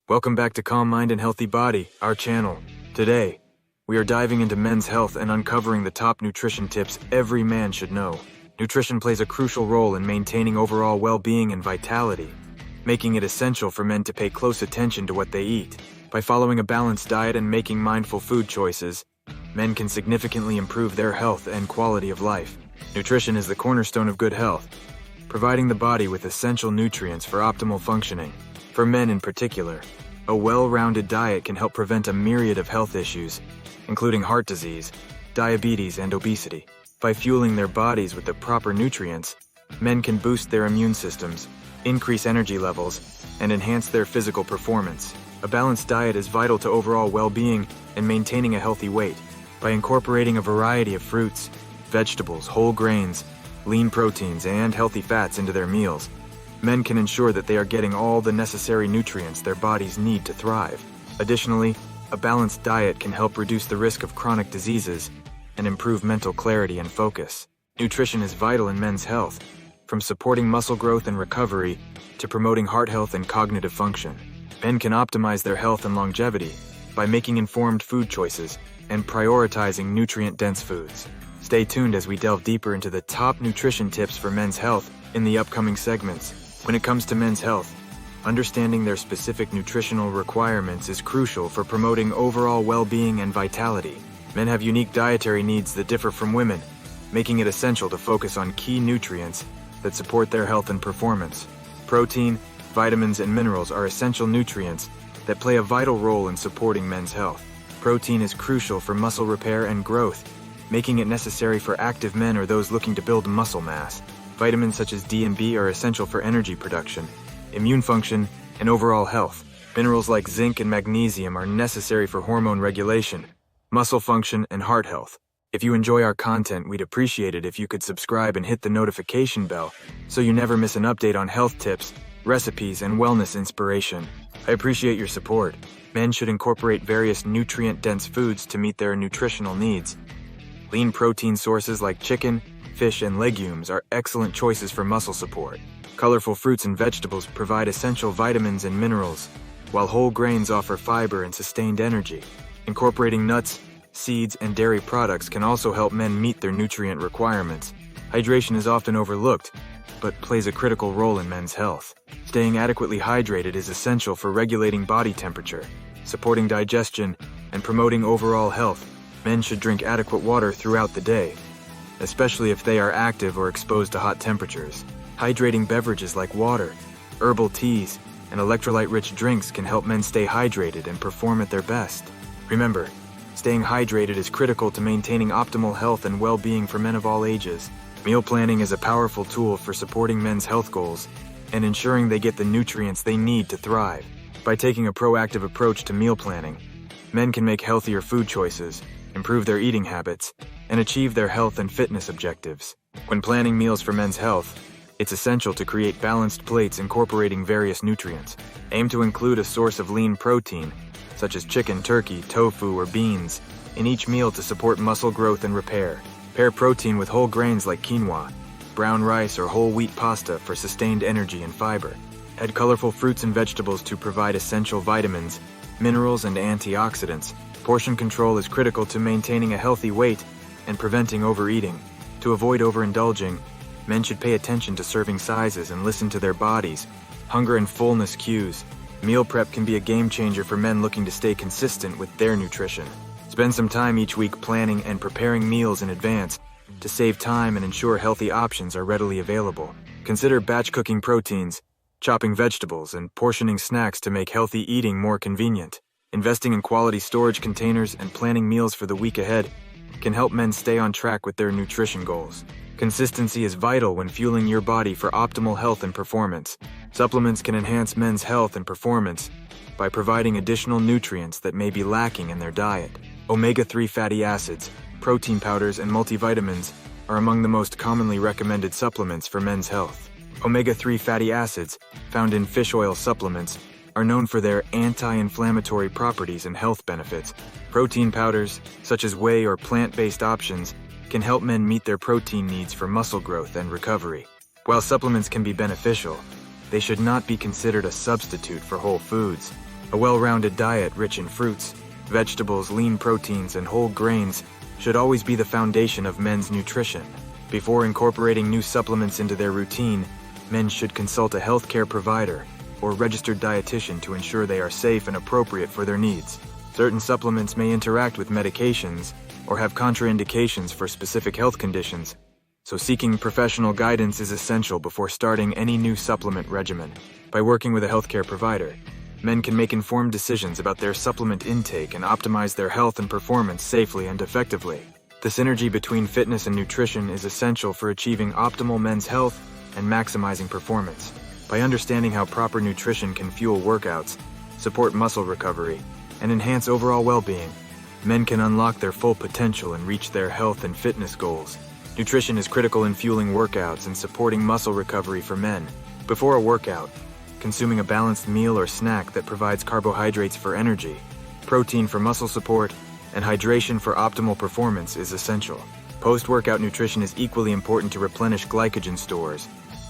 Welcome back to Calm Mind and Healthy Body, our channel. Today, we are diving into men's health and uncovering the top nutrition tips every man should know. Nutrition plays a crucial role in maintaining overall well-being and vitality, making it essential for men to pay close attention to what they eat. By following a balanced diet and making mindful food choices, men can significantly improve their health and quality of life. Nutrition is the cornerstone of good health, providing the body with essential nutrients for optimal functioning. For men in particular, a well-rounded diet can help prevent a myriad of health issues, including heart disease, diabetes, and obesity. By fueling their bodies with the proper nutrients, men can boost their immune systems, increase energy levels, and enhance their physical performance. A balanced diet is vital to overall well-being and maintaining a healthy weight. By incorporating a variety of fruits, vegetables, whole grains, lean proteins, and healthy fats into their meals, men can ensure that they are getting all the necessary nutrients their bodies need to thrive. Additionally, a balanced diet can help reduce the risk of chronic diseases and improve mental clarity and focus. Nutrition is vital in men's health, from supporting muscle growth and recovery to promoting heart health and cognitive function. Men can optimize their health and longevity by making informed food choices and prioritizing nutrient-dense foods. Stay tuned as we delve deeper into the top nutrition tips for men's health in the upcoming segments. When it comes to men's health, understanding their specific nutritional requirements is crucial for promoting overall well-being and vitality. Men have unique dietary needs that differ from women, making it essential to focus on key nutrients that support their health and performance. Protein, vitamins, and minerals are essential nutrients that play a vital role in supporting men's health. Protein is crucial for muscle repair and growth, making it necessary for active men or those looking to build muscle mass. Vitamins such as D and B are essential for energy production, immune function, and overall health. Minerals like zinc and magnesium are necessary for hormone regulation, muscle function, and heart health. If you enjoy our content, we'd appreciate it if you could subscribe and hit the notification bell so you never miss an update on health tips, recipes, and wellness inspiration. I appreciate your support. Men should incorporate various nutrient-dense foods to meet their nutritional needs. Lean protein sources like chicken, fish, and legumes are excellent choices for muscle support. Colorful fruits and vegetables provide essential vitamins and minerals, while whole grains offer fiber and sustained energy. Incorporating nuts, seeds, and dairy products can also help men meet their nutrient requirements. Hydration is often overlooked, but plays a critical role in men's health. Staying adequately hydrated is essential for regulating body temperature, supporting digestion, and promoting overall health. Men should drink adequate water throughout the day, especially if they are active or exposed to hot temperatures. Hydrating beverages like water, herbal teas, and electrolyte-rich drinks can help men stay hydrated and perform at their best. Remember, staying hydrated is critical to maintaining optimal health and well-being for men of all ages. Meal planning is a powerful tool for supporting men's health goals and ensuring they get the nutrients they need to thrive. By taking a proactive approach to meal planning, men can make healthier food choices, improve their eating habits, and achieve their health and fitness objectives. When planning meals for men's health, it's essential to create balanced plates incorporating various nutrients. Aim to include a source of lean protein, such as chicken, turkey, tofu, or beans, in each meal to support muscle growth and repair. Pair protein with whole grains like quinoa, brown rice, or whole wheat pasta for sustained energy and fiber. Add colorful fruits and vegetables to provide essential vitamins, minerals, and antioxidants. Portion control is critical to maintaining a healthy weight and preventing overeating. To avoid overindulging, men should pay attention to serving sizes and listen to their bodies' hunger and fullness cues. Meal prep can be a game changer for men looking to stay consistent with their nutrition. Spend some time each week planning and preparing meals in advance to save time and ensure healthy options are readily available. Consider batch cooking proteins, chopping vegetables, and portioning snacks to make healthy eating more convenient. Investing in quality storage containers and planning meals for the week ahead can help men stay on track with their nutrition goals. Consistency is vital when fueling your body for optimal health and performance. Supplements can enhance men's health and performance by providing additional nutrients that may be lacking in their diet. Omega-3 fatty acids, protein powders, and multivitamins are among the most commonly recommended supplements for men's health. Omega-3 fatty acids, found in fish oil supplements, are known for their anti-inflammatory properties and health benefits. Protein powders, such as whey or plant-based options, can help men meet their protein needs for muscle growth and recovery. While supplements can be beneficial, they should not be considered a substitute for whole foods. A well-rounded diet rich in fruits, vegetables, lean proteins, and whole grains should always be the foundation of men's nutrition. Before incorporating new supplements into their routine, men should consult a healthcare provider or registered dietitian to ensure they are safe and appropriate for their needs. Certain supplements may interact with medications or have contraindications for specific health conditions, so seeking professional guidance is essential before starting any new supplement regimen. By working with a healthcare provider, men can make informed decisions about their supplement intake and optimize their health and performance safely and effectively. The synergy between fitness and nutrition is essential for achieving optimal men's health and maximizing performance. By understanding how proper nutrition can fuel workouts, support muscle recovery, and enhance overall well-being, men can unlock their full potential and reach their health and fitness goals. Nutrition is critical in fueling workouts and supporting muscle recovery for men. Before a workout, consuming a balanced meal or snack that provides carbohydrates for energy, protein for muscle support, and hydration for optimal performance is essential. Post-workout nutrition is equally important to replenish glycogen stores,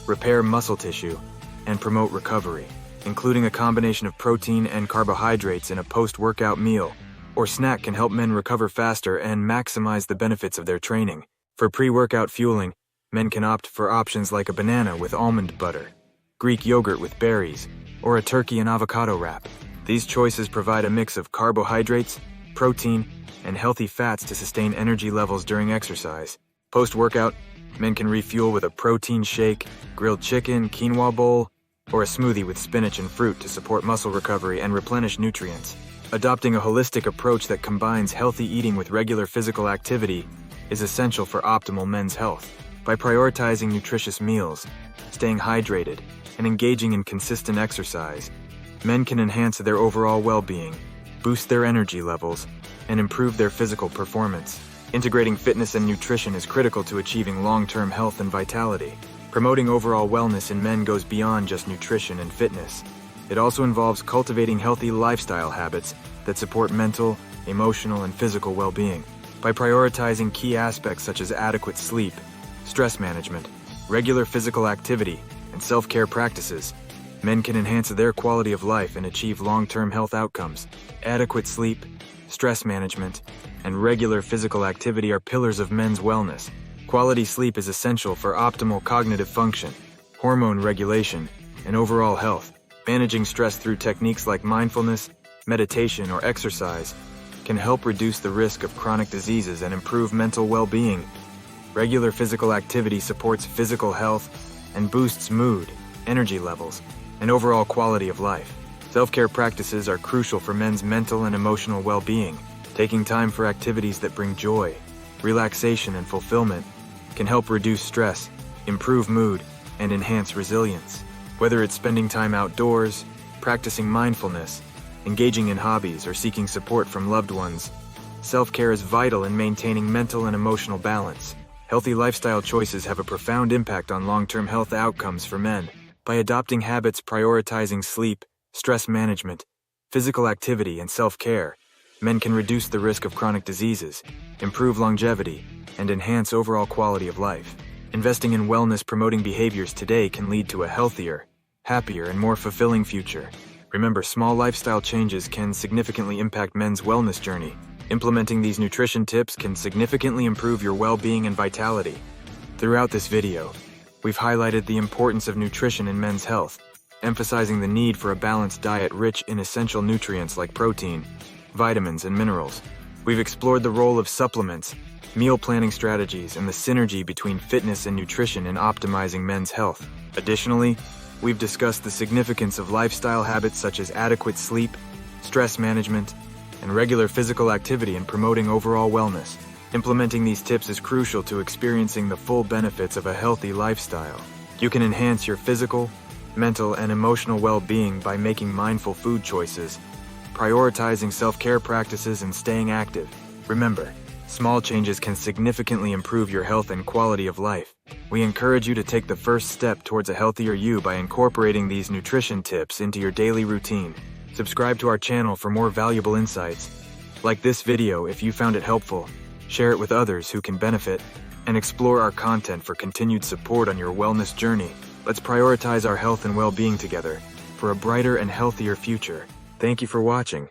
repair muscle tissue, and promote recovery. Including a combination of protein and carbohydrates in a post-workout meal or snack can help men recover faster and maximize the benefits of their training. For pre-workout fueling, men can opt for options like a banana with almond butter, Greek yogurt with berries, or a turkey and avocado wrap. These choices provide a mix of carbohydrates, protein, and healthy fats to sustain energy levels during exercise. Post-workout, men can refuel with a protein shake, grilled chicken, quinoa bowl, or a smoothie with spinach and fruit to support muscle recovery and replenish nutrients. Adopting a holistic approach that combines healthy eating with regular physical activity is essential for optimal men's health. By prioritizing nutritious meals, staying hydrated, and engaging in consistent exercise, men can enhance their overall well-being, boost their energy levels, and improve their physical performance. Integrating fitness and nutrition is critical to achieving long-term health and vitality. Promoting overall wellness in men goes beyond just nutrition and fitness. It also involves cultivating healthy lifestyle habits that support mental, emotional, and physical well-being. By prioritizing key aspects such as adequate sleep, stress management, regular physical activity, and self-care practices, men can enhance their quality of life and achieve long-term health outcomes. Adequate sleep, stress management, and regular physical activity are pillars of men's wellness. Quality sleep is essential for optimal cognitive function, hormone regulation, and overall health. Managing stress through techniques like mindfulness, meditation, or exercise can help reduce the risk of chronic diseases and improve mental well-being. Regular physical activity supports physical health and boosts mood, energy levels, and overall quality of life. Self-care practices are crucial for men's mental and emotional well-being. Taking time for activities that bring joy, relaxation, and fulfillment can help reduce stress, improve mood, and enhance resilience. Whether it's spending time outdoors, practicing mindfulness, engaging in hobbies, or seeking support from loved ones, self-care is vital in maintaining mental and emotional balance. Healthy lifestyle choices have a profound impact on long-term health outcomes for men. By adopting habits prioritizing sleep, stress management, physical activity, and self-care, men can reduce the risk of chronic diseases, improve longevity, and enhance overall quality of life. Investing in wellness-promoting behaviors today can lead to a healthier, happier, and more fulfilling future. Remember, small lifestyle changes can significantly impact men's wellness journey. Implementing these nutrition tips can significantly improve your well-being and vitality. Throughout this video, we've highlighted the importance of nutrition in men's health, emphasizing the need for a balanced diet rich in essential nutrients like protein, vitamins, and minerals. We've explored the role of supplements, meal planning strategies, and the synergy between fitness and nutrition in optimizing men's health. Additionally, we've discussed the significance of lifestyle habits such as adequate sleep, stress management, and regular physical activity in promoting overall wellness. Implementing these tips is crucial to experiencing the full benefits of a healthy lifestyle. You can enhance your physical, mental, and emotional well-being by making mindful food choices, prioritizing self-care practices, and staying active. Remember, small changes can significantly improve your health and quality of life. We encourage you to take the first step towards a healthier you by incorporating these nutrition tips into your daily routine. Subscribe to our channel for more valuable insights. Like this video if you found it helpful, share it with others who can benefit, and explore our content for continued support on your wellness journey. Let's prioritize our health and well-being together for a brighter and healthier future. Thank you for watching.